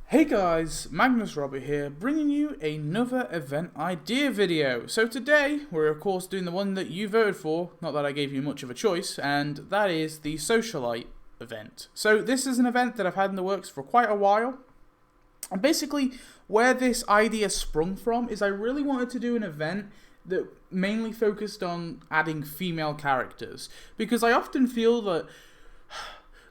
Hey guys, Magnus Robert here, bringing you another event idea video. So today, we're of course doing the one that you voted for, not that I gave you much of a choice, and that is the Socialite event. So this is an event that I've had in the works for quite a while, and basically where this idea sprung from is I really wanted to do an event that mainly focused on adding female characters, because I often feel that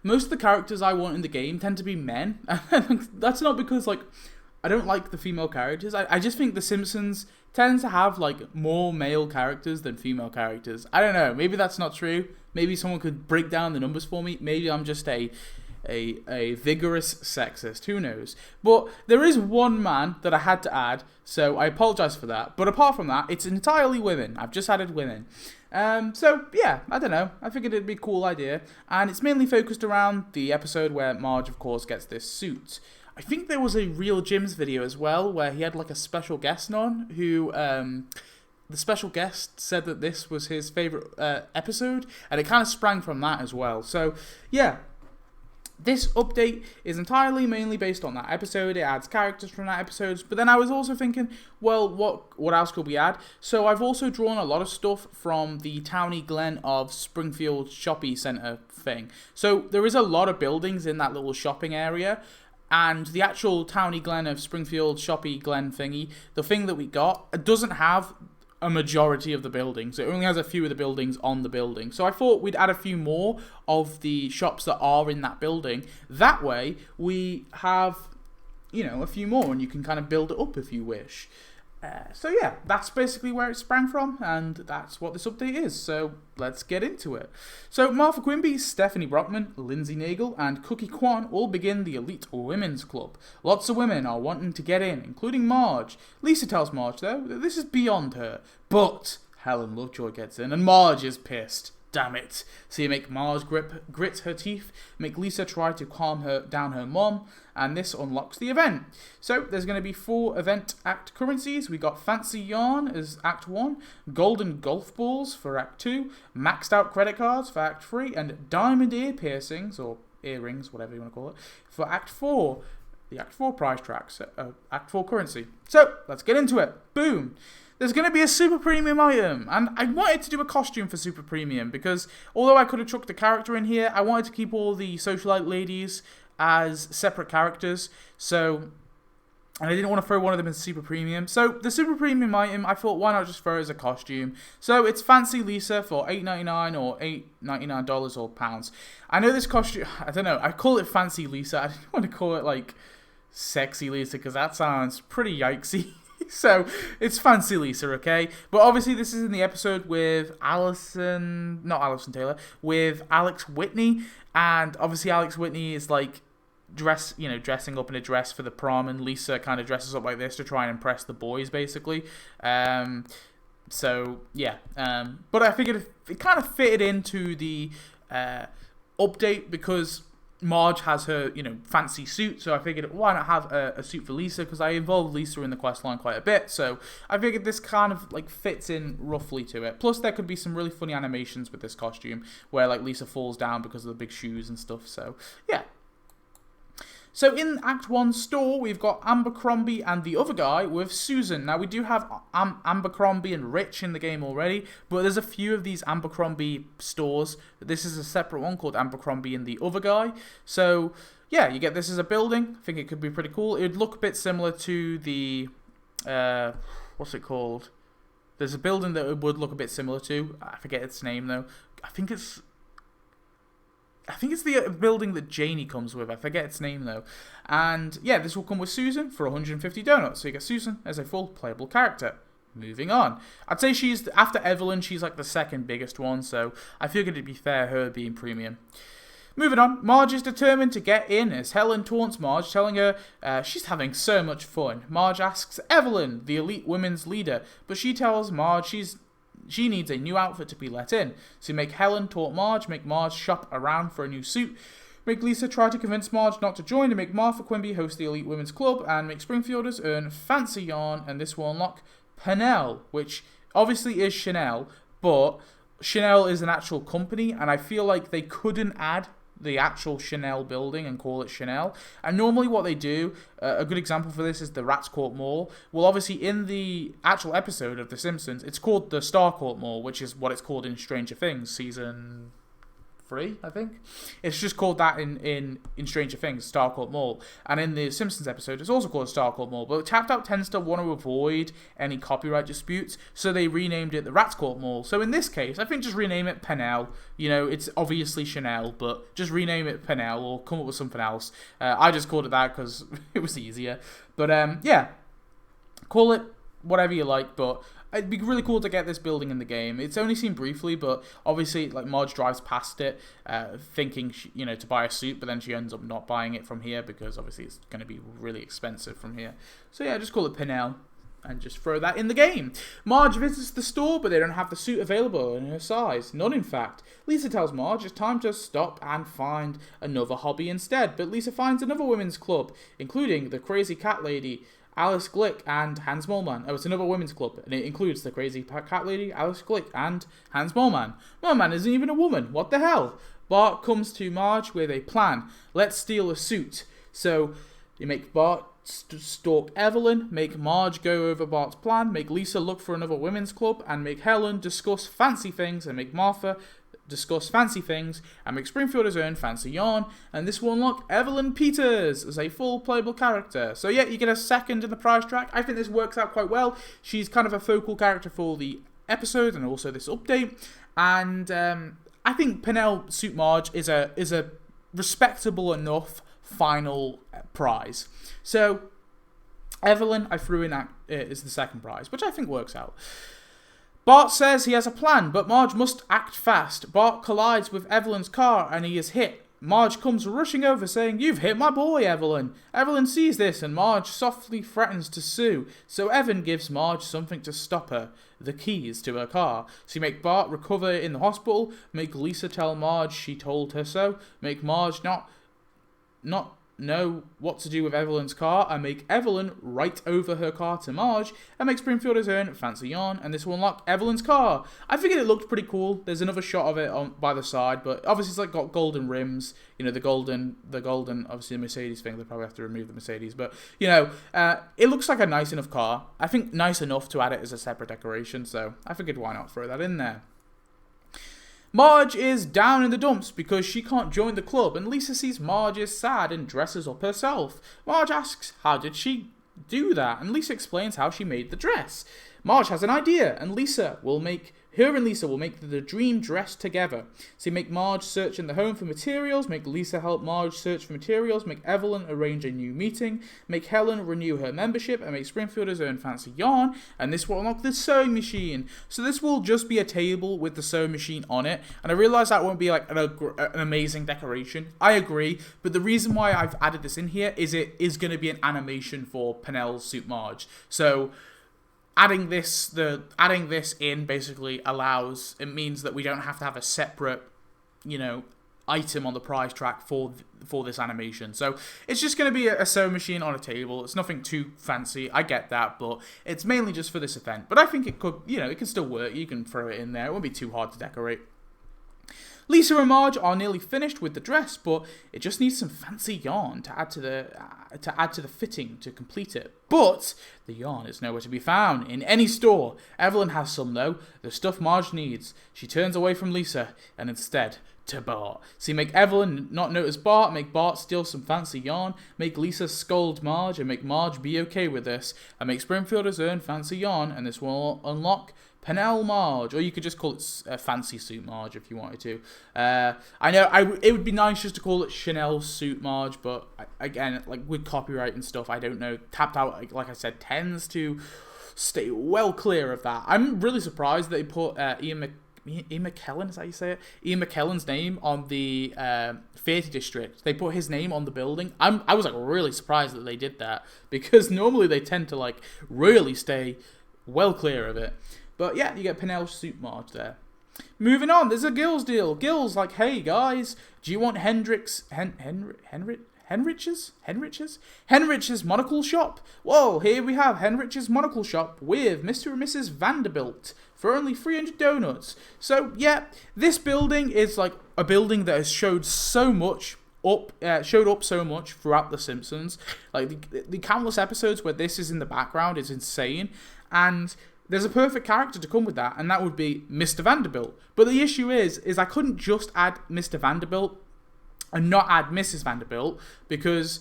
most of the characters I want in the game tend to be men. And that's not because, I don't like the female characters. I just think The Simpsons tends to have, more male characters than female characters. I don't know. Maybe that's not true. Maybe someone could break down the numbers for me. Maybe I'm just a vigorous sexist. Who knows? But there is one man that I had to add, so I apologize for that. But apart from that, it's entirely women. I've just added women. So yeah, I don't know. I figured it'd be a cool idea, and it's mainly focused around the episode where Marge, of course, gets this suit. I think there was a Real Jim's video as well where he had a special guest on who the special guest said that this was his favorite episode, and it kind of sprang from that as well. So yeah. This update is entirely mainly based on that episode. It adds characters from that episode. But then I was also thinking, well, what else could we add? So I've also drawn a lot of stuff from the Towny Glen of Springfield Shopping Centre thing. So there is a lot of buildings in that little shopping area. And the actual Towny Glen of Springfield Shopping Glen thingy, the thing that we got, it doesn't have a majority of the buildings. It only has a few of the buildings on the building. So I thought we'd add a few more of the shops that are in that building. That way we have, a few more, and you can kind of build it up if you wish. So yeah, that's basically where it sprang from, and that's what this update is. So let's get into it. So Martha Quimby, Stephanie Brockman, Lindsay Nagel, and Cookie Kwan all begin the elite women's club. Lots of women are wanting to get in, including Marge. Lisa tells Marge, though, that this is beyond her. But Helen Lovejoy gets in, and Marge is pissed. Damn it. So you make Marge grit her teeth, make Lisa try to calm down her mom, and this unlocks the event. So there's going to be 4 event act currencies. We got Fancy Yarn as Act 1, Golden Golf Balls for Act 2, Maxed Out Credit Cards for Act 3, and Diamond Ear Piercings, or earrings, whatever you want to call it, for Act 4. The Act 4 prize tracks, Act 4 currency. So let's get into it. Boom. There's going to be a super premium item, and I wanted to do a costume for super premium because although I could have chucked a character in here, I wanted to keep all the Socialite ladies as separate characters, and I didn't want to throw one of them in super premium. So the super premium item, I thought, why not just throw it as a costume? So it's Fancy Lisa for $8.99 or $8.99 or pounds. I know this costume, I don't know, I call it Fancy Lisa. I didn't want to call it Sexy Lisa because that sounds pretty yikesy. So, it's Fancy Lisa, okay? But obviously this is in the episode with not Alison Taylor, with Alex Whitney, and obviously Alex Whitney is dressing up in a dress for the prom, and Lisa kind of dresses up like this to try and impress the boys, basically. So, yeah. But I figured it kind of fitted into the update because Marge has her, fancy suit, so I figured why not have a suit for Lisa, because I involved Lisa in the questline quite a bit, so I figured this kind of, fits in roughly to it. Plus, there could be some really funny animations with this costume, where, Lisa falls down because of the big shoes and stuff, so, yeah. So in Act 1 store, we've got Abercrombie and the other guy with Susan. Now, we do have Abercrombie and Rich in the game already, but there's a few of these Abercrombie stores. This is a separate one called Abercrombie and the other guy. So, yeah, you get this as a building. I think it could be pretty cool. It would look a bit similar to the, what's it called? There's a building that it would look a bit similar to. I forget its name, though. I think it's the building that Janie comes with. I forget its name, though. And, yeah, this will come with Susan for 150 donuts. So you get Susan as a full playable character. Moving on. I'd say after Evelyn, she's the second biggest one. So I figured it'd be fair her being premium. Moving on, Marge is determined to get in as Helen taunts Marge, telling her she's having so much fun. Marge asks Evelyn, the elite women's leader, but she tells Marge she needs a new outfit to be let in. So make Helen taunt Marge, make Marge shop around for a new suit, make Lisa try to convince Marge not to join, and make Martha Quimby host the Elite Women's Club, and make Springfielders earn Fancy Yarn, and this will unlock Pennell, which obviously is Chanel, but Chanel is an actual company, and I feel like they couldn't add the actual Chanel building and call it Chanel. And normally what they do, a good example for this is the Rats Court Mall. Well, obviously in the actual episode of The Simpsons, it's called the Starcourt Mall, which is what it's called in Stranger Things season 3, I think. It's just called that in Stranger Things, Starcourt Mall. And in the Simpsons episode, it's also called Starcourt Mall. But Tapped Out tends to want to avoid any copyright disputes, so they renamed it the Rats Court Mall. So in this case, I think just rename it Pennell. You know, it's obviously Chanel, but just rename it Pennell or come up with something else. I just called it that because it was easier. But yeah, call it whatever you like, but it'd be really cool to get this building in the game. It's only seen briefly, but obviously, like, Marge drives past it, thinking, to buy a suit, but then she ends up not buying it from here because obviously it's going to be really expensive from here. So yeah, just call it Pennell and just throw that in the game. Marge visits the store, but they don't have the suit available in her size. None, in fact. Lisa tells Marge it's time to stop and find another hobby instead, but Lisa finds another women's club, including the Crazy Cat Lady, Alice Glick, and Hans Moleman. Oh, it's another women's club, and it includes the Crazy Cat Lady, Alice Glick, and Hans Moleman. Moleman isn't even a woman. What the hell? Bart comes to Marge with a plan. Let's steal a suit. So, you make Bart stalk Evelyn, make Marge go over Bart's plan, make Lisa look for another women's club, and make Helen discuss fancy things, and make Martha discuss fancy things, and make Springfielder's own fancy yarn, and this will unlock Evelyn Peters as a full playable character. So yeah, you get a second in the prize track. I think this works out quite well. She's kind of a focal character for the episode and also this update, and I think Pennell Suit Marge is a respectable enough final prize. So Evelyn I threw in is the second prize, which I think works out. Bart says he has a plan, but Marge must act fast. Bart collides with Evelyn's car and he is hit. Marge comes rushing over saying, "You've hit my boy, Evelyn." Evelyn sees this and Marge softly threatens to sue. So Evan gives Marge something to stop her, the keys to her car. So you make Bart recover in the hospital, make Lisa tell Marge she told her so, make Marge not know what to do with Evelyn's car, and make Evelyn write over her car to Marge, and make Springfielder's own fancy yarn, and this will unlock Evelyn's car. I figured it looked pretty cool. There's another shot of it by the side, but obviously it's like got golden rims, the golden, obviously the Mercedes thing, they probably have to remove the Mercedes, but, it looks like a nice enough car. I think nice enough to add it as a separate decoration, so I figured why not throw that in there. Marge is down in the dumps because she can't join the club, and Lisa sees Marge is sad and dresses up herself. Marge asks, how did she do that? And Lisa explains how she made the dress. Marge has an idea, and Lisa will make the dream dress together. So you make Marge search in the home for materials, make Lisa help Marge search for materials, make Evelyn arrange a new meeting, make Helen renew her membership, and make Springfielder's own fancy yarn, and this will unlock the sewing machine. So this will just be a table with the sewing machine on it, and I realise that won't be like an amazing decoration. I agree, but the reason why I've added this in here is it is going to be an animation for Pennell Suit Marge. So adding this in basically means that we don't have to have a separate, item on the prize track for this animation. So it's just going to be a sewing machine on a table. It's nothing too fancy. I get that, but it's mainly just for this event. But I think it could, it can still work. You can throw it in there. It won't be too hard to decorate. Lisa and Marge are nearly finished with the dress, but it just needs some fancy yarn to add to the fitting to complete it. But the yarn is nowhere to be found in any store. Evelyn has some though, the stuff Marge needs. She turns away from Lisa and instead to Bart. So you make Evelyn not notice Bart, make Bart steal some fancy yarn, make Lisa scold Marge, and make Marge be okay with this, and make Springfielder's own fancy yarn, and this will unlock Pennell Marge, or you could just call it Fancy Suit Marge if you wanted to. I know it would be nice just to call it Chanel Suit Marge, but again, like with copyright and stuff, I don't know. Tapped Out, like I said, tends to stay well clear of that. I'm really surprised that they put Ian McKellen, is that how you say it? Ian McKellen's name on the Theatre District. They put his name on the building. I was like really surprised that they did that, because normally they tend to like really stay well clear of it. But yeah, you get Pennell Suit Marge there. Moving on, there's a Gills deal. Gills like, hey guys, do you want Hendrix Henrich's Monocle Shop. Whoa, here we have Henrich's Monocle Shop with Mr. and Mrs. Vanderbilt for only 300 donuts. So yeah, this building is like a building that has showed up so much throughout The Simpsons. Like the countless episodes where this is in the background is insane, and there's a perfect character to come with that, and that would be Mr. Vanderbilt. But the issue is I couldn't just add Mr. Vanderbilt and not add Mrs. Vanderbilt, because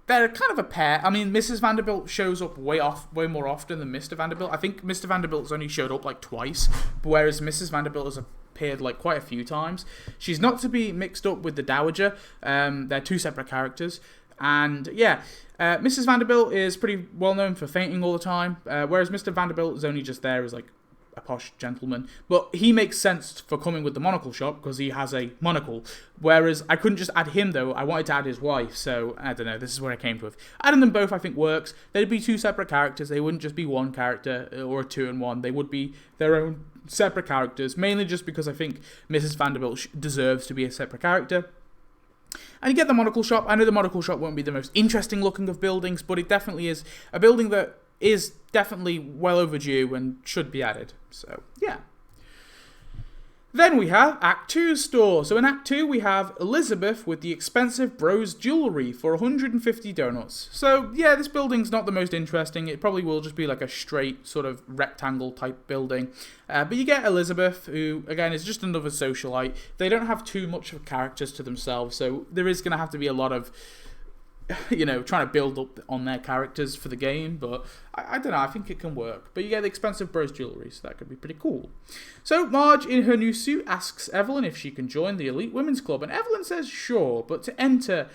they're kind of a pair. I mean, Mrs. Vanderbilt shows up way more often than Mr. Vanderbilt. I think Mr. Vanderbilt's only showed up like twice, whereas Mrs. Vanderbilt has appeared like quite a few times. She's not to be mixed up with the Dowager. They're two separate characters. And yeah, Mrs. Vanderbilt is pretty well known for fainting all the time, whereas Mr. Vanderbilt is only just there as like a posh gentleman. But he makes sense for coming with the Monocle Shop because he has a monocle. Whereas I couldn't just add him though, I wanted to add his wife, so I don't know, this is where I came to with. Adding them both I think works. They'd be two separate characters, they wouldn't just be one character or a 2-in-1, they would be their own separate characters, mainly just because I think Mrs. Vanderbilt deserves to be a separate character. And you get the Monocle Shop. I know the Monocle Shop won't be the most interesting looking of buildings, but it definitely is a building that is definitely well overdue and should be added. So, yeah. Then we have Act 2's store. So in Act 2 we have Elizabeth with the expensive bros jewellery for 150 donuts. So yeah, this building's not the most interesting. It probably will just be like a straight sort of rectangle type building. But you get Elizabeth, who again is just another socialite. They don't have too much of characters to themselves, so there is going to have to be a lot of, you know, trying to build up on their characters for the game, but I don't know, I think it can work. But you get the expensive bros jewellery, so that could be pretty cool. So Marge, in her new suit, asks Evelyn if she can join the Elite Women's Club, and Evelyn says sure, but to enter,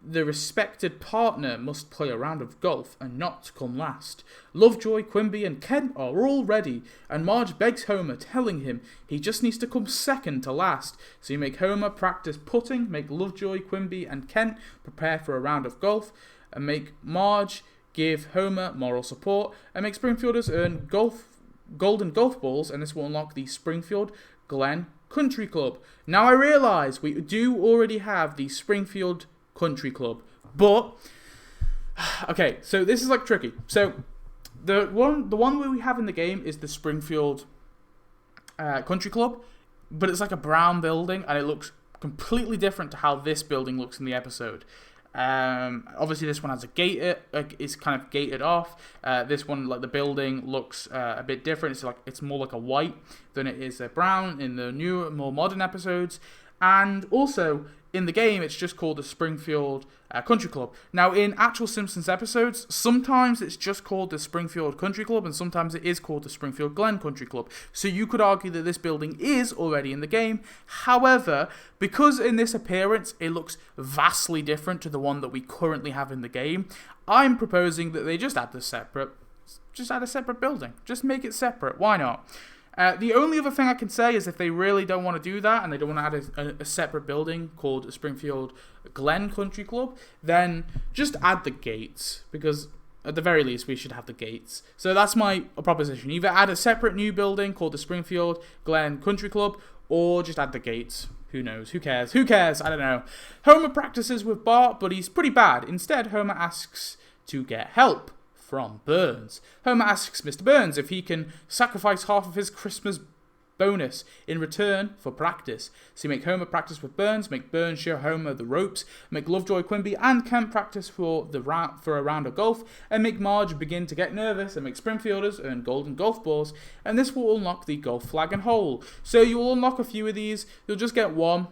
the respected partner must play a round of golf and not come last. Lovejoy, Quimby and Kent are all ready, and Marge begs Homer, telling him he just needs to come second to last. So you make Homer practice putting, make Lovejoy, Quimby and Kent prepare for a round of golf, and make Marge give Homer moral support, and make Springfielders earn golden golf balls, and this will unlock the Springfield Glen Country Club. Now I realise we do already have the Springfield Country Club, but okay, so this is like tricky. So the one we have in the game is the Springfield Country Club, but it's like a brown building and it looks completely different to how this building looks in the episode. Obviously this one has a gate, it's kind of gated off. This one, like the building, looks a bit different. It's more like a white than it is a brown in the newer, more modern episodes. And also in the game, it's just called the Springfield Country Club. Now, in actual Simpsons episodes, sometimes it's just called the Springfield Country Club, and sometimes it is called the Springfield Glen Country Club. So you could argue that this building is already in the game. However, because in this appearance, it looks vastly different to the one that we currently have in the game, I'm proposing that they just add a separate building. Just make it separate. Why not? The only other thing I can say is if they really don't want to do that and they don't want to add a separate building called Springfield Glen Country Club, then just add the gates, because at the very least we should have the gates. So that's my proposition. Either add a separate new building called the Springfield Glen Country Club, or just add the gates. Who knows? Who cares? Who cares? I don't know. Homer practices with Bart, but he's pretty bad. Instead, Homer asks to get help from Burns. Homer asks Mr. Burns if he can sacrifice half of his Christmas bonus in return for practice. So you make Homer practice with Burns, make Burns show Homer the ropes, make Lovejoy, Quimby and Kent practice for a round of golf, and make Marge begin to get nervous, and make Springfielders earn golden golf balls, and this will unlock the golf flag and hole. So you will unlock a few of these. You'll just get one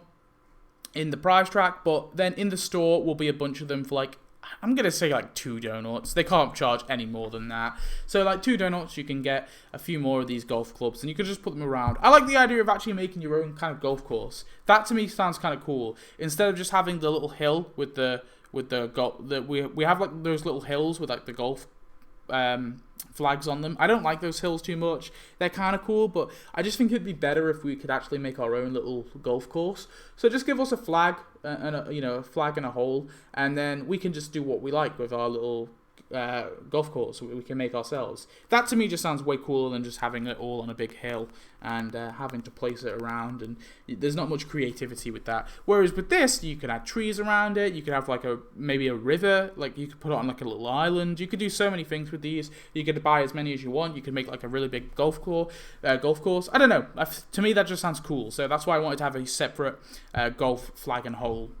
in the prize track, but then in the store will be a bunch of them for like, I'm going to say like 2 donuts. They can't charge any more than that. So like 2 donuts, you can get a few more of these golf clubs and you can just put them around. I like the idea of actually making your own kind of golf course. That to me sounds kind of cool. Instead of just having the little hill with we have like those little hills with like the golf flags on them. I don't like those hills too much. They're kind of cool, but I just think it'd be better if we could actually make our own little golf course. So just give us a flag and a flag and a hole, and then we can just do what we like with our little golf course we can make ourselves. That to me just sounds way cooler than just having it all on a big hill and having to place it around, and there's not much creativity with that. Whereas with this, you could add trees around it, you could have like maybe a river, like you could put it on like a little island. You could do so many things with these. You could buy as many as you want. You could make like a really big golf course. I don't know. To me, that just sounds cool. So that's why I wanted to have a separate golf flag and hole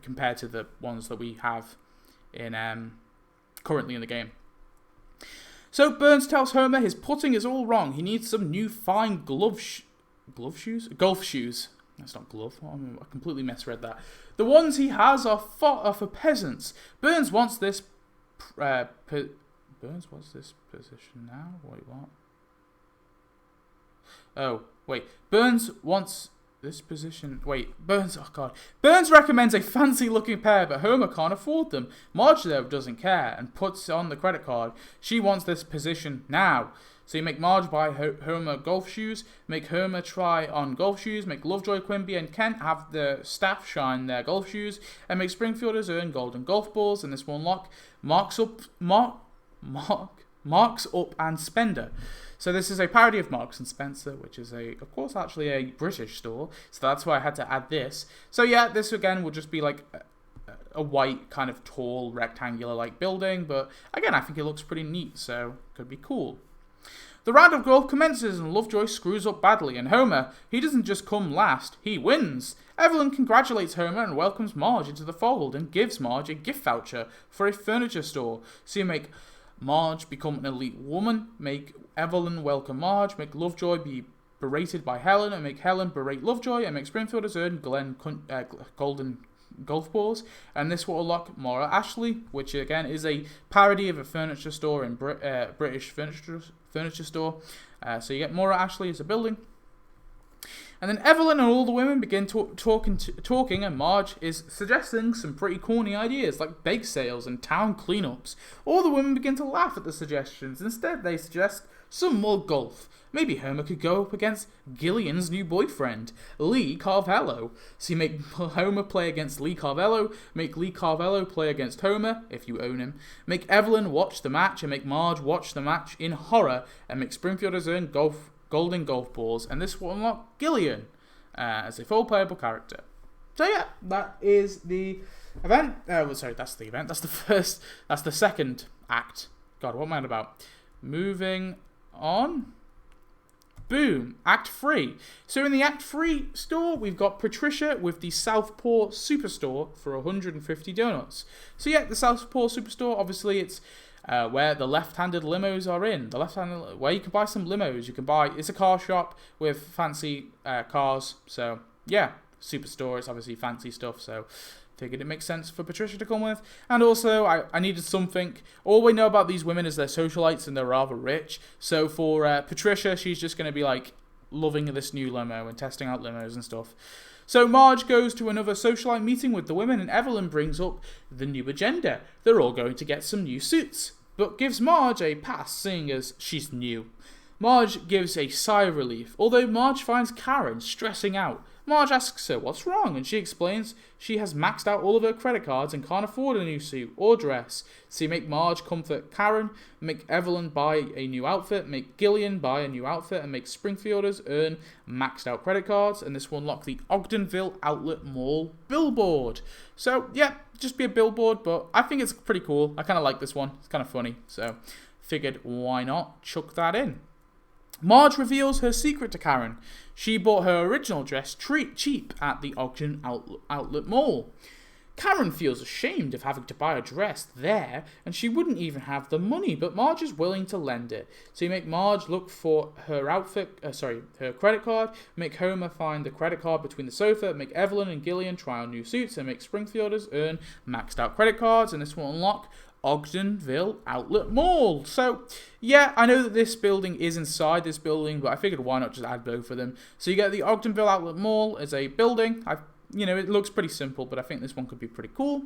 compared to the ones that we have in currently in the game. So Burns tells Homer his putting is all wrong. He needs some new fine golf shoes. That's not glove. I completely misread that. The ones he has are for peasants. Burns wants this. Burns wants this position now. Wait, what? Oh, wait. Burns wants this position. Wait, Burns. Oh God. Burns recommends a fancy-looking pair, but Homer can't afford them. Marge though doesn't care and puts on the credit card. She wants this position now. So you make Marge buy Homer golf shoes, make Homer try on golf shoes, make Lovejoy, Quimby, and Kent have the staff shine their golf shoes, and make Springfielders earn golden golf balls. And this will unlock Marks Up and Spender. So this is a parody of Marks and Spencer, which is of course, actually a British store. So that's why I had to add this. So yeah, this again will just be like a white kind of tall rectangular like building, but again, I think it looks pretty neat, so could be cool. The round of golf commences and Lovejoy screws up badly, and Homer, he doesn't just come last, he wins. Evelyn congratulates Homer and welcomes Marge into the fold and gives Marge a gift voucher for a furniture store. So you make Marge become an elite woman, make Evelyn welcome Marge, make Lovejoy be berated by Helen, and make Helen berate Lovejoy, and make Springfielders earn golden golf balls. And this will unlock Maura Ashley, which again is a parody of a furniture store in British furniture store. So you get Maura Ashley as a building. And then Evelyn and all the women begin talking, and Marge is suggesting some pretty corny ideas like bake sales and town cleanups. All the women begin to laugh at the suggestions. Instead, they suggest some more golf. Maybe Homer could go up against Gillian's new boyfriend, Lee Carvello. So you make Homer play against Lee Carvello, make Lee Carvello play against Homer, if you own him. Make Evelyn watch the match, and make Marge watch the match in horror, and make Springfielders earn golden golf balls, and this will unlock Gillian as a full playable character. So yeah, that is the event. That's the event. That's the second act. God, what am I on about? Moving on. Boom. Act 3. So in the Act 3 store, we've got Patricia with the Southpaw Superstore for 150 donuts. So yeah, the Southpaw Superstore, obviously it's where the left-handed limos are in. Where you can buy some limos. It's a car shop with fancy cars. So yeah, Superstore, it's obviously fancy stuff. So figured it makes sense for Patricia to come with. And also, I needed something. All we know about these women is they're socialites and they're rather rich. So for Patricia, she's just going to be like loving this new limo and testing out limos and stuff. So Marge goes to another socialite meeting with the women, and Evelyn brings up the new agenda. They're all going to get some new suits, but gives Marge a pass, seeing as she's new. Marge gives a sigh of relief, although Marge finds Karen stressing out. Marge asks her what's wrong, and she explains she has maxed out all of her credit cards and can't afford a new suit or dress. So you make Marge comfort Karen, make Evelyn buy a new outfit, make Gillian buy a new outfit, and make Springfielders earn maxed out credit cards, and this will unlock the Ogdenville Outlet Mall billboard. So yeah, just be a billboard, but I think it's pretty cool. I kind of like this one. It's kind of funny, so figured why not chuck that in. Marge reveals her secret to Karen. She bought her original dress cheap at the Ogden Outlet Mall. Karen feels ashamed of having to buy a dress there, and she wouldn't even have the money, but Marge is willing to lend it. So you make Marge look for her her credit card, make Homer find the credit card between the sofa, make Evelyn and Gillian try on new suits, and make Springfielders earn maxed out credit cards, and this will unlock Ogdenville Outlet Mall. So yeah, I know that this building is inside this building, but I figured why not just add both of them. So you get the Ogdenville Outlet Mall as a building. It looks pretty simple, but I think this one could be pretty cool.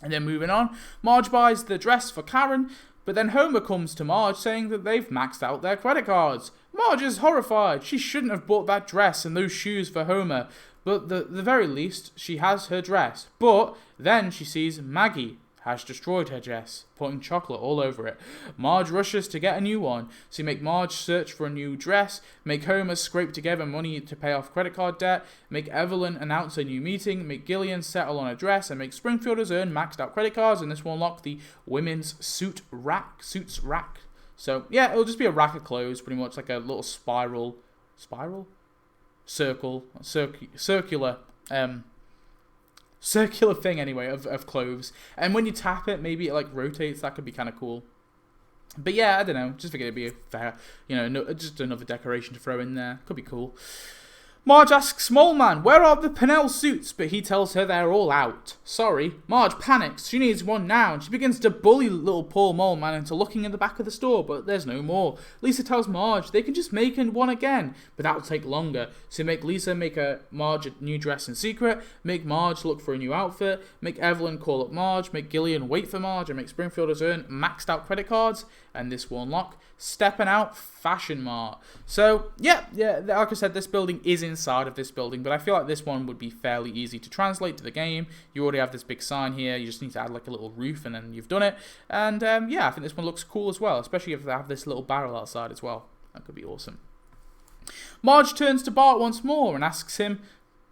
And then moving on, Marge buys the dress for Karen, but then Homer comes to Marge saying that they've maxed out their credit cards. Marge is horrified. She shouldn't have bought that dress and those shoes for Homer, but the very least, she has her dress. But then she sees Maggie, has destroyed her dress, putting chocolate all over it. Marge rushes to get a new one, so you make Marge search for a new dress, make Homer scrape together money to pay off credit card debt, make Evelyn announce a new meeting, make Gillian settle on a dress, and make Springfielders earn maxed out credit cards, and this will unlock the women's suits rack. So yeah, it'll just be a rack of clothes, pretty much like a little circular thing anyway of clothes, and when you tap it, maybe it like rotates. That could be kind of cool. But yeah, I don't know, just figured it'd be a fair, just another decoration to throw in there. Could be cool. Marge asks Mole Man, where are the Pennell suits? But he tells her they're all out. Sorry. Marge panics. She needs one now, and she begins to bully little poor Mole Man into looking in the back of the store, but there's no more. Lisa tells Marge they can just make one again, but that'll take longer. So make Lisa make Marge a new dress in secret, make Marge look for a new outfit, make Evelyn call up Marge, make Gillian wait for Marge, and make Springfielders earn maxed out credit cards, and this will unlock Steppin' Out Fashion Mart. So, yeah, like I said, this building is inside of this building, but I feel like this one would be fairly easy to translate to the game. You already have this big sign here, you just need to add like a little roof and then you've done it. And yeah, I think this one looks cool as well, especially if they have this little barrel outside as well. That could be awesome. Marge turns to Bart once more and asks him,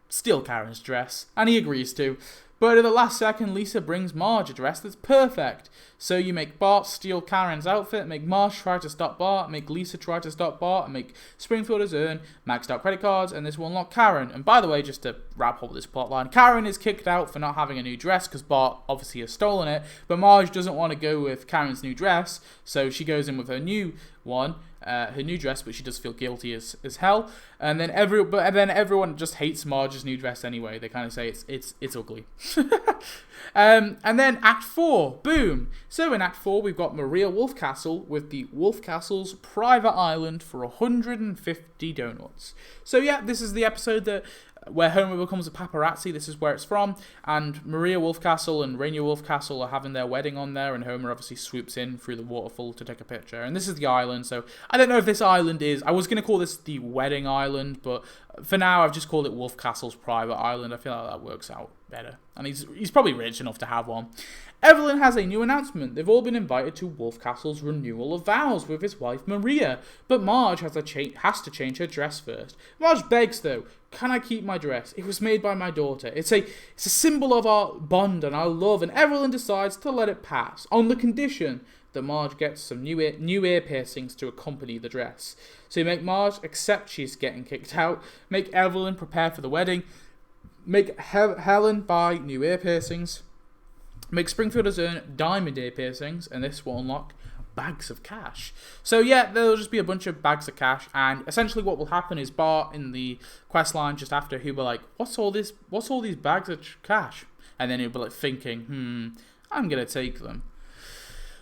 steal Karen's dress, and he agrees to. But at the last second, Lisa brings Marge a dress that's perfect. So you make Bart steal Karen's outfit, make Marge try to stop Bart, make Lisa try to stop Bart, and make Springfielders earn maxed out credit cards, and this will unlock Karen. And by the way, just to wrap up this plotline, Karen is kicked out for not having a new dress because Bart obviously has stolen it, but Marge doesn't want to go with Karen's new dress, so she goes in with her new one. Her new dress, but she does feel guilty as hell. And then everyone just hates Marge's new dress anyway. They kind of say it's ugly. And then Act 4, boom. So in Act 4 we've got Maria Wolfcastle with the Wolfcastle's private island for 150 donuts. So yeah, this is the episode where Homer becomes a paparazzi. This is where it's from, and Maria Wolfcastle and Rainier Wolfcastle are having their wedding on there, and Homer obviously swoops in through the waterfall to take a picture. And this is the island, so I don't know if this island is... I was going to call this the wedding island, but for now I've just called it Wolfcastle's private island. I feel like that works out better, and he's probably rich enough to have one. Evelyn has a new announcement. They've all been invited to Wolfcastle's renewal of vows with his wife Maria, but Marge has to change her dress first. Marge begs though, can I keep my dress? It was made by my daughter. It's a symbol of our bond and our love, and Evelyn decides to let it pass on the condition that Marge gets some new ear piercings to accompany the dress. So you make Marge accept she's getting kicked out, make Evelyn prepare for the wedding, make Helen buy new ear piercings, make Springfielders earn diamond ear piercings, and this will unlock bags of cash. So yeah, there'll just be a bunch of bags of cash, and essentially what will happen is Bart in the quest line just after, he'll be like, what's all these bags of cash? And then he'll be like thinking, I'm gonna take them.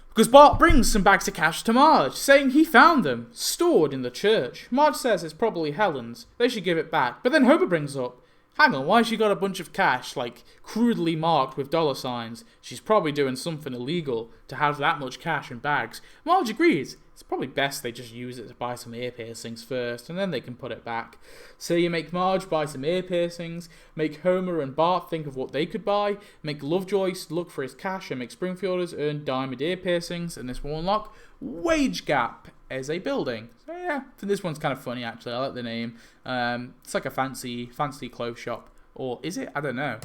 Because Bart brings some bags of cash to Marge, saying he found them, stored in the church. Marge says it's probably Helen's, they should give it back, but then Homer brings up, hang on, why has she got a bunch of cash, like, crudely marked with dollar signs? She's probably doing something illegal to have that much cash in bags. Marge agrees. It's probably best they just use it to buy some ear piercings first, and then they can put it back. So you make Marge buy some ear piercings, make Homer and Bart think of what they could buy, make Lovejoy look for his cash, and make Springfielders earn diamond ear piercings, and this will unlock Wage Gap as a building. So yeah, this one's kind of funny actually. I like the name. It's like a fancy clothes shop, or is it? I don't know.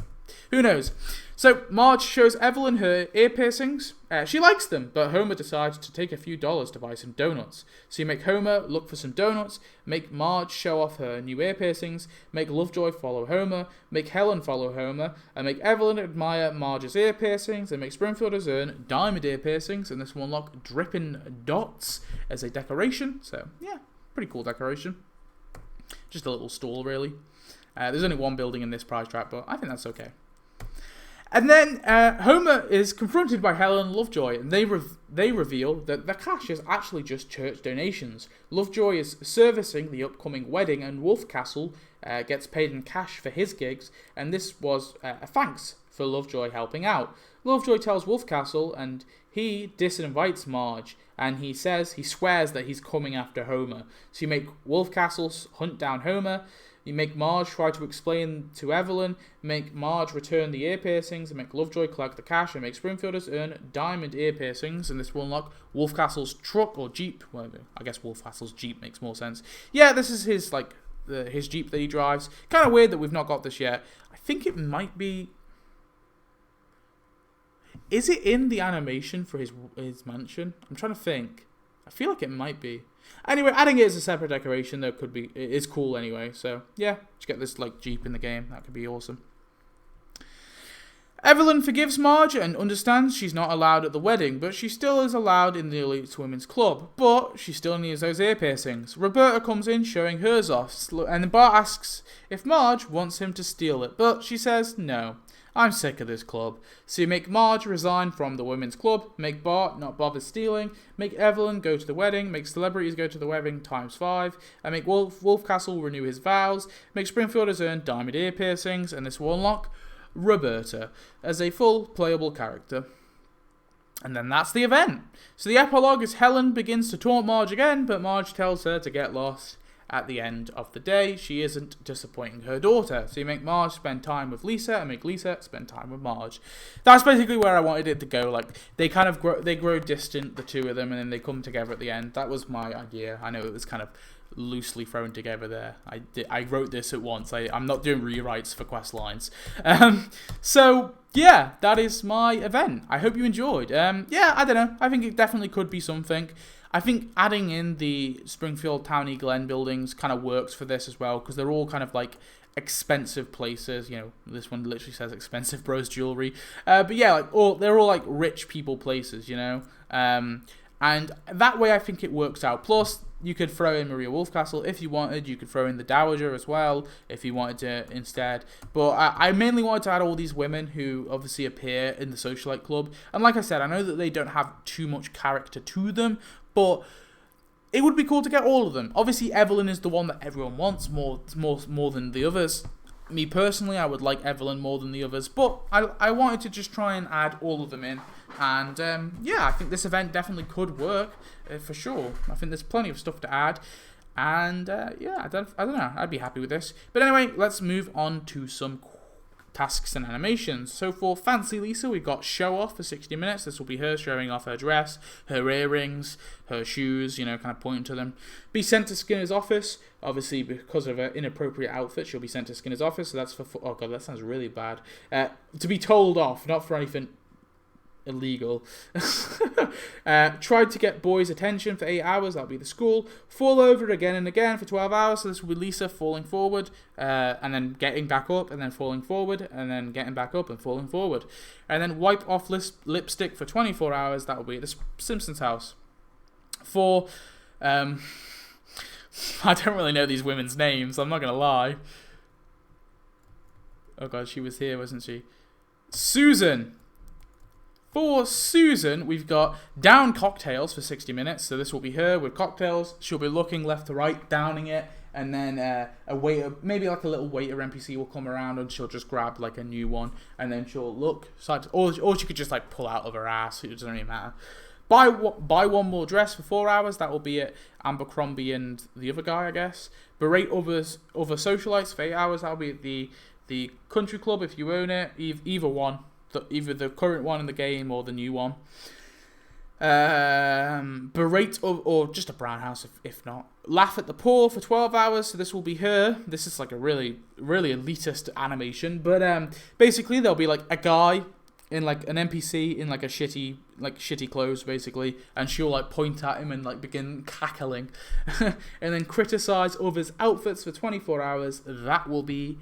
Who knows? So Marge shows Evelyn her ear piercings. She likes them, but Homer decides to take a few dollars to buy some donuts. So you make Homer look for some donuts, make Marge show off her new ear piercings, make Lovejoy follow Homer, make Helen follow Homer, and make Evelyn admire Marge's ear piercings, and make Springfielders earn diamond ear piercings, and this will unlock dripping dots as a decoration. So yeah, pretty cool decoration. Just a little stall really. There's only one building in this prize track, but I think that's okay. And then Homer is confronted by Helen and Lovejoy, and they reveal that the cash is actually just church donations. Lovejoy is servicing the upcoming wedding, and Wolfcastle gets paid in cash for his gigs, and this was a thanks for Lovejoy helping out. Lovejoy tells Wolfcastle, and he disinvites Marge, and he swears that he's coming after Homer. So you make Wolfcastle hunt down Homer, You make Marge try to explain to Evelyn, make Marge return the ear piercings, and make Lovejoy collect the cash, and make Springfielders earn diamond ear piercings, and this will unlock Wolfcastle's truck or Jeep. Well, I guess Wolfcastle's Jeep makes more sense. Yeah, this is his, like, his Jeep that he drives. Kind of weird that we've not got this yet. I think it might be... Is it in the animation for his mansion? I'm trying to think. I feel like it might be. Anyway, adding it as a separate decoration, though, could be... It is cool anyway, so, yeah. Just get this, like, Jeep in the game. That could be awesome. Evelyn forgives Marge and understands she's not allowed at the wedding, but she still is allowed in the Elite Women's Club. But she still needs those ear piercings. Roberta comes in showing hers off, and Bart asks if Marge wants him to steal it, but she says no. I'm sick of this club. So you make Marge resign from the women's club, make Bart not bother stealing, make Evelyn go to the wedding, make celebrities go to the wedding ×5, and make Wolfcastle renew his vows, make Springfielders earn diamond ear piercings, and this will unlock Roberta as a full playable character. And then that's the event. So the epilogue is Helen begins to taunt Marge again, but Marge tells her to get lost. At the end of the day, she isn't disappointing her daughter. So you make Marge spend time with Lisa and make Lisa spend time with Marge. That's basically where I wanted it to go. Like, they kind of grow distant, the two of them, and then they come together at the end. That was my idea. I know it was kind of loosely thrown together there. I wrote this at once. I'm not doing rewrites for quest lines. So yeah, that is my event. I hope you enjoyed. Yeah, I don't know. I think it definitely could be something. I think adding in the Springfield Townie Glen buildings kind of works for this as well, because they're all kind of like expensive places. You know, this one literally says expensive bros jewelry. But yeah, like they're all like rich people places, you know. And that way I think it works out. Plus, you could throw in Maria Wolfcastle if you wanted. You could throw in the Dowager as well if you wanted to instead. But I mainly wanted to add all these women who obviously appear in the Socialite Club. And like I said, I know that they don't have too much character to them, but it would be cool to get all of them. Obviously, Evelyn is the one that everyone wants more than the others. Me personally, I would like Evelyn more than the others, but I wanted to just try and add all of them in. And yeah, I think this event definitely could work for sure. I think there's plenty of stuff to add. And yeah, I don't know. I'd be happy with this. But anyway, let's move on to some tasks and animations. So for Fancy Lisa, we've got Show Off for 60 minutes. This will be her showing off her dress, her earrings, her shoes, you know, kind of pointing to them. Be sent to Skinner's office. Obviously, because of her inappropriate outfit, she'll be sent to Skinner's office. So that's for... Oh, God, that sounds really bad. To be told off, not for anything illegal. Tried to get boys' attention for 8 hours. That'll be the school. Fall over again and again for 12 hours. So this will be Lisa falling forward and then getting back up and then falling forward and then getting back up and falling forward. And then wipe off lipstick for 24 hours. That will be at the Simpsons house. For... I don't really know these women's names. I'm not going to lie. Oh, God, she was here, wasn't she? Susan. For Susan, we've got down cocktails for 60 minutes. So this will be her with cocktails. She'll be looking left to right, downing it. And then a waiter, maybe like a little waiter NPC will come around and she'll just grab like a new one. And then she'll look, or she could just like pull out of her ass. It doesn't really matter. Buy one more dress for 4 hours. That will be it. Abercrombie and the other guy, I guess. Berate other socialites for 8 hours. That will be at the country club if you own it. Either one. Either the current one in the game or the new one. Berate or just a brown house if not. Laugh at the poor for 12 hours. So this will be her. This is like a really, really elitist animation. But basically there'll be like a guy in like an NPC in like a shitty clothes basically, and she'll like point at him and like begin cackling, and then criticize others' outfits for 24 hours. That will be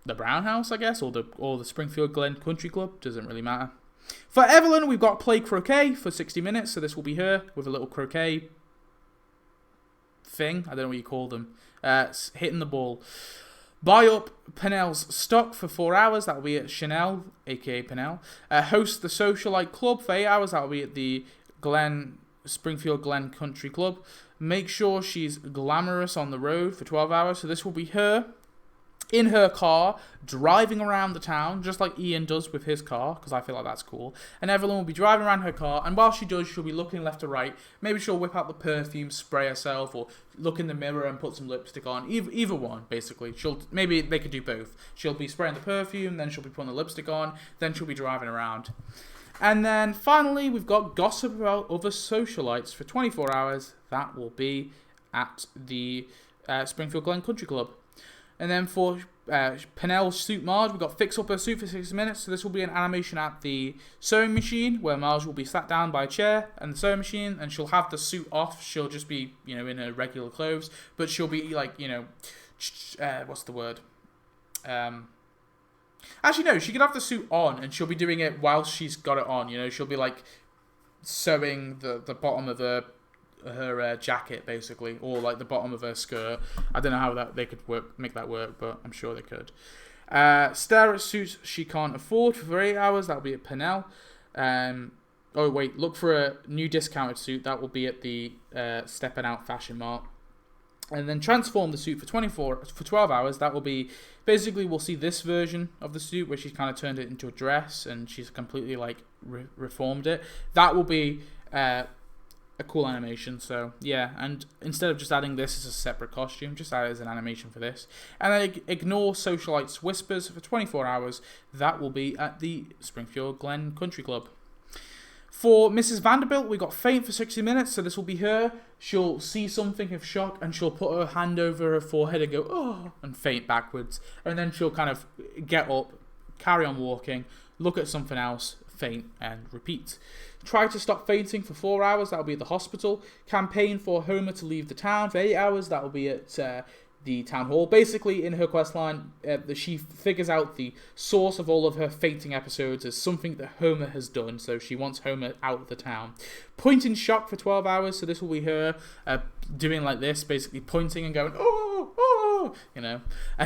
the Brown House, I guess, or the Springfield Glen Country Club. Doesn't really matter. For Evelyn, we've got play croquet for 60 minutes. So this will be her with a little croquet thing. I don't know what you call them. Hitting the ball. Buy up Pennell's stock for 4 hours. That will be at Chanel, aka Pennell. Host the Socialite Club for 8 hours. That will be at the Springfield Glen Country Club. Make sure she's glamorous on the road for 12 hours. So this will be her. in her car, driving around the town, just like Ian does with his car, because I feel like that's cool. And Evelyn will be driving around her car, and while she does, she'll be looking left to right. Maybe she'll whip out the perfume, spray herself, or look in the mirror and put some lipstick on. Either one, basically. Maybe they could do both. She'll be spraying the perfume, then she'll be putting the lipstick on, then she'll be driving around. And then finally, we've got gossip about other socialites for 24 hours. That will be at the Springfield Glen Country Club. And then for Penel's suit Marge, we've got fix up her suit for 6 minutes. So this will be an animation at the sewing machine where Marge will be sat down by a chair and the sewing machine, and she'll have the suit off. She'll just be, in her regular clothes, but she'll be like, what's the word? Actually, no, she could have the suit on and she'll be doing it while she's got it on. She'll be like sewing the bottom of her jacket, basically, or like the bottom of her skirt. I don't know how they could make that work, but I'm sure they could. Stare at suits she can't afford for 8 hours. That'll be at Penel. Look for a new discounted suit. That will be at the Steppin' Out Fashion Mart. And then transform the suit for 12 hours. That will be, basically, we'll see this version of the suit where she's kind of turned it into a dress and she's completely like reformed it. That will be a cool animation. So yeah, and instead of just adding this as a separate costume, just add it as an animation for this. And then ignore Socialite's whispers for 24 hours. That will be at the Springfield Glen Country Club. For Mrs. Vanderbilt, we got faint for 60 minutes, so this will be her. She'll see something of shock, and she'll put her hand over her forehead and go, oh, and faint backwards. And then she'll kind of get up, carry on walking, look at something else, faint, and repeat. Try to stop fainting for 4 hours, that'll be at the hospital. Campaign for Homer to leave the town for 8 hours, that'll be at the town hall. Basically, in her questline, she figures out the source of all of her fainting episodes as something that Homer has done, so she wants Homer out of the town. Point in shock for 12 hours, so this will be her doing like this, basically pointing and going, oh, oh, and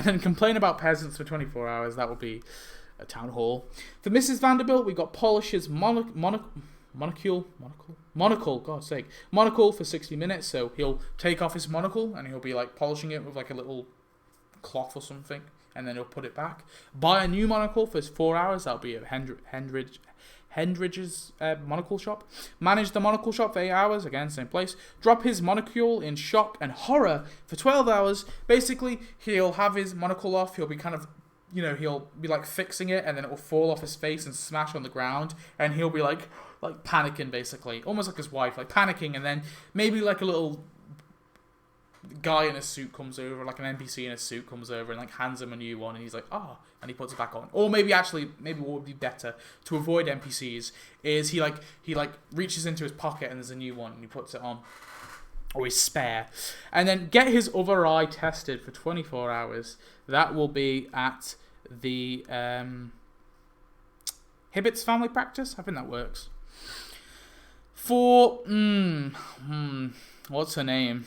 then complain about peasants for 24 hours. That will be a town hall. For Mrs. Vanderbilt, we got Polish's Monocle, God's sake. Monocle for 60 minutes, so he'll take off his monocle and he'll be like polishing it with like a little cloth or something, and then he'll put it back. Buy a new monocle for 4 hours, that'll be at Hendridge's Monocle Shop. Manage the Monocle Shop for 8 hours, again, same place. Drop his monocle in shock and horror for 12 hours. Basically, he'll have his monocle off, he'll be kind of, he'll be like fixing it, and then it will fall off his face and smash on the ground, and he'll be like panicking, basically, almost like his wife, like panicking, and then maybe like a little guy in a suit comes over, like an NPC in a suit comes over and like hands him a new one, and he's like, oh, and he puts it back on. Or maybe what would be better to avoid NPCs is he reaches into his pocket and there's a new one and he puts it on, or his spare, and then get his other eye tested for 24 hours. That will be at the Hibbett's family practice. I think that works. For what's her name?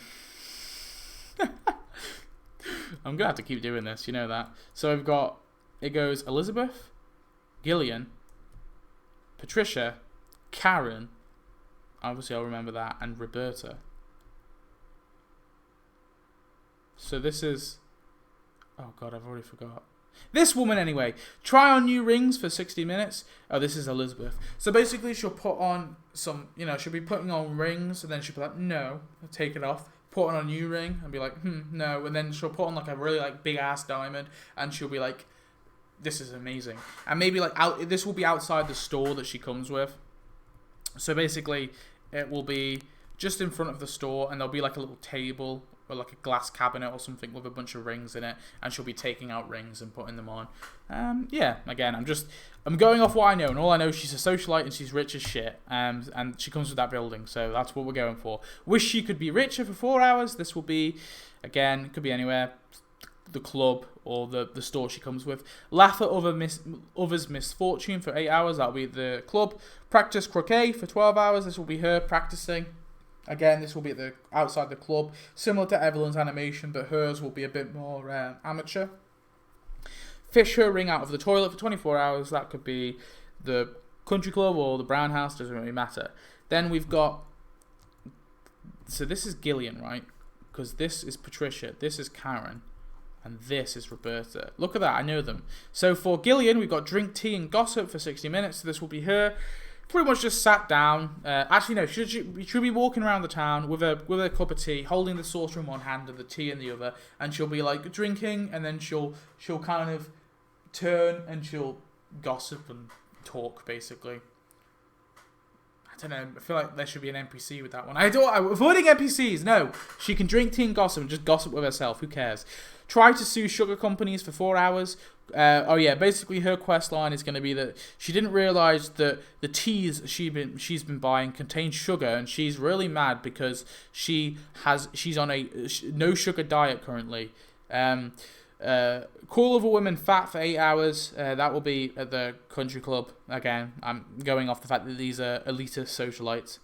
I'm gonna have to keep doing this, that. So it goes Elizabeth, Gillian, Patricia, Karen, obviously I'll remember that, and Roberta. So this is, oh god, I've already forgot. This woman, anyway. Try on new rings for 60 minutes. Oh, this is Elizabeth. So basically, she'll put on some, she'll be putting on rings, and then she'll be like, no, I'll take it off. Put on a new ring, and be like, no. And then she'll put on like a really like big ass diamond, and she'll be like, this is amazing. And maybe like this will be outside the store that she comes with. So basically, it will be just in front of the store, and there'll be like a little table or like a glass cabinet or something with a bunch of rings in it, and she'll be taking out rings and putting them on. Again, I'm going off what I know, and all I know is she's a socialite and she's rich as shit, and she comes with that building, so that's what we're going for. Wish she could be richer for 4 hours. This will be, again, it could be anywhere, the club or the store she comes with. Laugh at others' misfortune for 8 hours. That'll be the club. Practice croquet for 12 hours. This will be her practicing. Again, this will be outside the club, similar to Evelyn's animation, but hers will be a bit more amateur. Fish her ring out of the toilet for 24 hours. That could be the country club or the brown house, doesn't really matter. Then we've got, so this is Gillian, right? Because this is Patricia, this is Karen, And this is Roberta. Look at that, I know them. So for Gillian, we've got drink, tea, and gossip for 60 minutes. So this will be her. Pretty much just sat down. Actually, no, she'll be walking around the town with a cup of tea, holding the saucer in one hand and the tea in the other, and she'll be like drinking, and then she'll kind of turn and she'll gossip and talk, basically. I don't know. I feel like there should be an NPC with that one. Avoiding NPCs. No, she can drink tea and gossip and just gossip with herself. Who cares? Try to sue sugar companies for 4 hours. Basically her quest line is going to be that she didn't realize that the teas she's been buying contain sugar, and she's really mad because she's on a no sugar diet currently. Call other women fat for 8 hours. That will be at the country club. Again, I'm going off the fact that these are elitist socialites.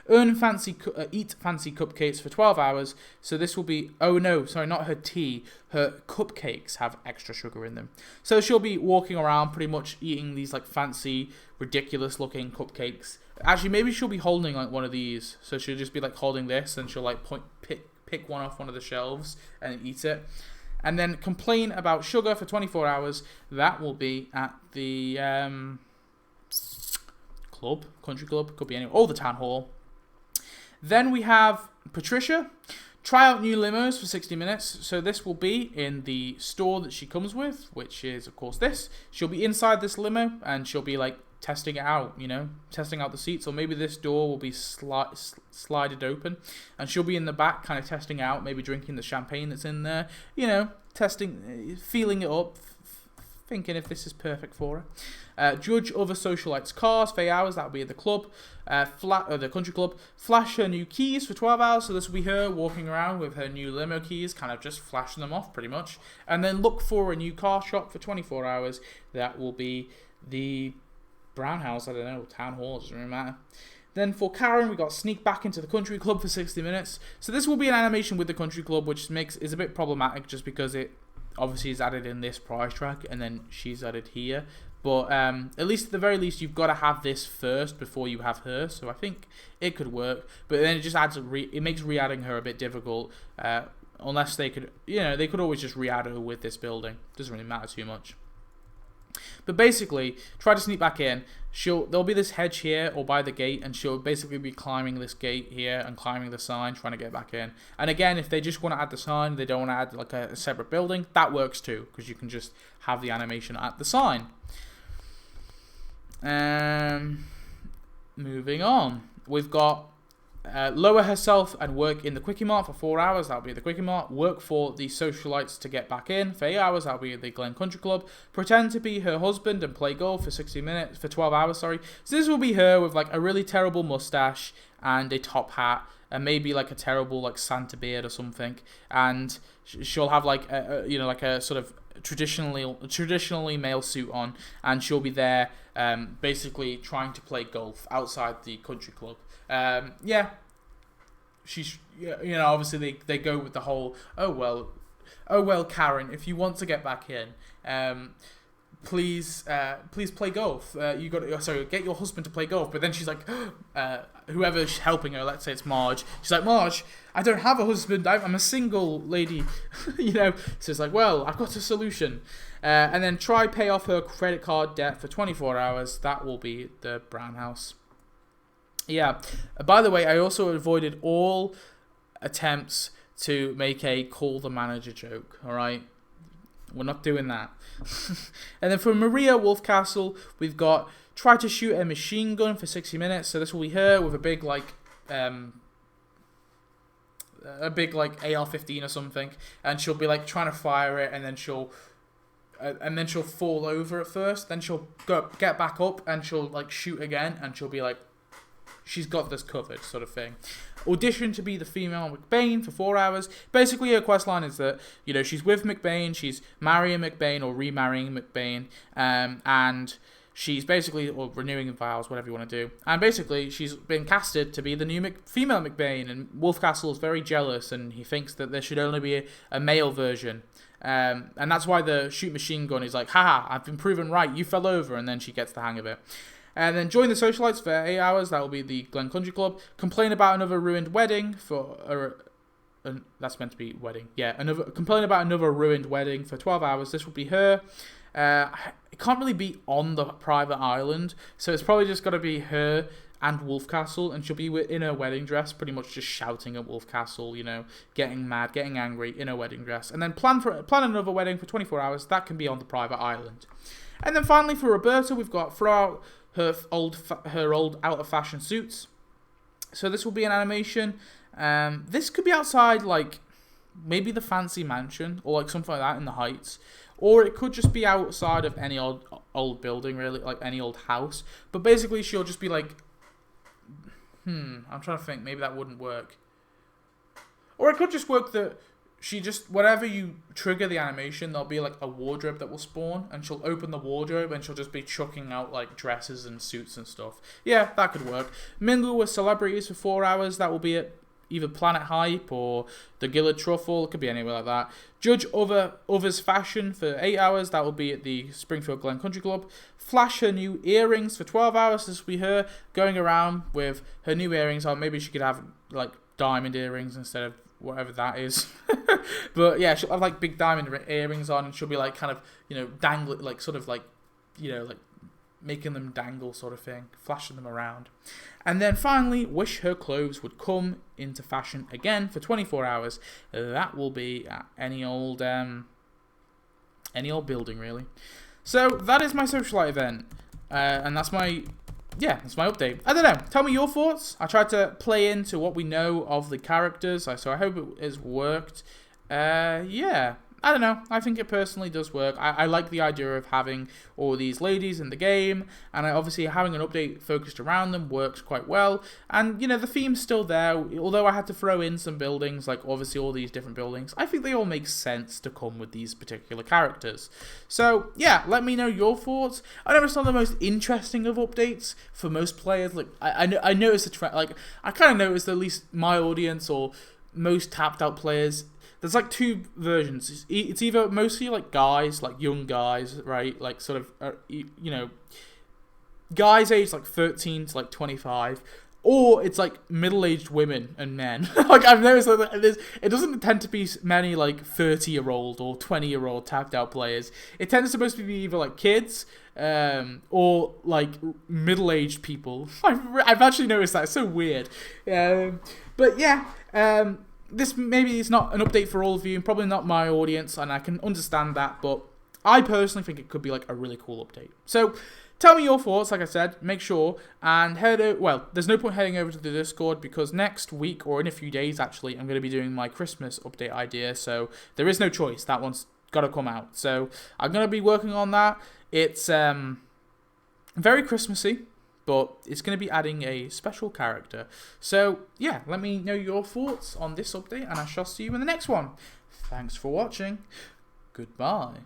Eat fancy cupcakes for 12 hours. So this will be, oh no, sorry, not her tea. Her cupcakes have extra sugar in them. So she'll be walking around pretty much eating these like fancy, ridiculous looking cupcakes. Actually, maybe she'll be holding like one of these. So she'll just be like holding this, and she'll like pick one off one of the shelves and eat it. And then complain about sugar for 24 hours. That will be at the country club, could be anywhere, or the town hall. Then we have Patricia. Try out new limos for 60 minutes. So this will be in the store that she comes with, which is, of course, this. She'll be inside this limo, and she'll be like testing it out, testing out the seats, or maybe this door will be slided open, and she'll be in the back kind of testing out, maybe drinking the champagne that's in there, testing, feeling it up, thinking if this is perfect for her. Judge other socialites' cars for 8 hours. That'll be at the club, the country club. Flash her new keys for 12 hours. So this will be her walking around with her new limo keys, kind of just flashing them off pretty much. And then look for a new car shop for 24 hours. That will be the Brown House, I don't know, town hall, doesn't really matter. Then for Karen, we got sneak back into the country club for 60 minutes. So this will be an animation with the country club, which is a bit problematic just because it obviously is added in this prize track and then she's added here. But at least at the very least, you've got to have this first before you have her. So I think it could work. But then it just adds it makes re-adding her a bit difficult. Unless they could, they could always just re-add her with this building. Doesn't really matter too much. But basically, try to sneak back in. There'll be this hedge here or by the gate, and she'll basically be climbing this gate here and climbing the sign, trying to get back in. And again, if they just want to add the sign, they don't want to add like a separate building, that works too, because you can just have the animation at the sign. Moving on, we've got lower herself and work in the Quickie Mart for 4 hours. That'll be the Quickie Mart. Work for the socialites to get back in for 8 hours. That'll be the Glen Country Club. Pretend to be her husband and play golf for 12 hours. Sorry. So this will be her with like a really terrible mustache and a top hat and maybe like a terrible like Santa beard or something. And she'll have like a sort of traditionally male suit on, and she'll be there basically trying to play golf outside the country club. She's obviously they go with the whole oh well Karen, if you want to get back in, please play golf. Get your husband to play golf. But then she's like whoever's helping her, let's say it's Marge, she's like, Marge, I don't have a husband, I'm a single lady. So it's like, well, I've got a solution. And then try pay off her credit card debt for 24 hours. That will be the Brown House. Yeah. By the way, I also avoided all attempts to make a call the manager joke. All right, we're not doing that. And then for Maria Wolfcastle, we've got try to shoot a machine gun for 60 minutes. So this will be her with a big AR-15 or something, and she'll be like trying to fire it, and then she'll fall over at first. Then she'll get back up, and she'll like shoot again, and she'll be like, she's got this covered, sort of thing. Audition to be the female McBain for 4 hours. Basically, her quest line is that, she's with McBain, she's marrying McBain or remarrying McBain, and she's basically, or renewing vows, whatever you want to do. And basically, she's been casted to be the new female McBain, and Wolfcastle is very jealous, and he thinks that there should only be a male version. And that's why the shoot machine gun is like, haha, I've been proven right, you fell over, and then she gets the hang of it. And then join the socialites for 8 hours. That will be the Glen Country Club. Complain about another ruined wedding for that's meant to be wedding. Yeah, complaining about another ruined wedding for 12 hours. This will be her. It can't really be on the private island, so it's probably just got to be her and Wolfcastle, and she'll be in her wedding dress, pretty much just shouting at Wolfcastle, you know, getting mad, getting angry in her wedding dress, and then plan another wedding for 24 hours. That can be on the private island. And then finally for Roberta, we've got throw out her old out of fashion suits. So this will be an animation. This could be outside, like maybe the fancy mansion or like something like that in the Heights. Or it could just be outside of any old building, really, like any old house. But basically, she'll just be like, I'm trying to think. Maybe that wouldn't work. Or it could just work that she just, whenever you trigger the animation, there'll be like a wardrobe that will spawn, and she'll open the wardrobe, and she'll just be chucking out like dresses and suits and stuff. Yeah, that could work. Mingle with celebrities for 4 hours. That will be at either Planet Hype or the Gillard Truffle. It could be anywhere like that. Judge others' fashion for 8 hours. That will be at the Springfield Glen Country Club. Flash her new earrings for 12 hours. This will be her going around with her new earrings on. Maybe she could have like diamond earrings instead of whatever that is. But yeah, she'll have like big diamond earrings on, and she'll be like kind of, you know, dangling, like sort of like, you know, like making them dangle sort of thing, flashing them around. And then finally, wish her clothes would come into fashion again for 24 hours. That will be at any old building, really. So that is my Socialite event, and that's my update. I don't know. Tell me your thoughts. I tried to play into what we know of the characters, so I hope it has worked. Yeah. I don't know. I think it personally does work. I like the idea of having all these ladies in the game, and obviously having an update focused around them works quite well. And, you know, the theme's still there, although I had to throw in some buildings, like obviously all these different buildings. I think they all make sense to come with these particular characters. So, yeah, let me know your thoughts. I know it's not the most interesting of updates for most players. Like, I noticed a trend, like, I kind of noticed at least my audience or most tapped out players, there's like two versions. It's either mostly like guys, like young guys, right? Like sort of, you know, guys aged like 13 to like 25. Or it's like middle-aged women and men. Like I've noticed that it doesn't tend to be many like 30-year-old or 20-year-old tapped out players. It tends to supposed to be either like kids or like middle-aged people. I've actually noticed that. It's so weird. But yeah. This maybe is not an update for all of you, and probably not my audience, and I can understand that, but I personally think it could be like a really cool update. So tell me your thoughts, like I said, make sure, and there's no point heading over to the Discord, because next week, or in a few days actually, I'm going to be doing my Christmas update idea, so there is no choice, that one's got to come out. So I'm going to be working on that. It's very Christmassy, but it's going to be adding a special character. So, yeah, let me know your thoughts on this update, and I shall see you in the next one. Thanks for watching. Goodbye.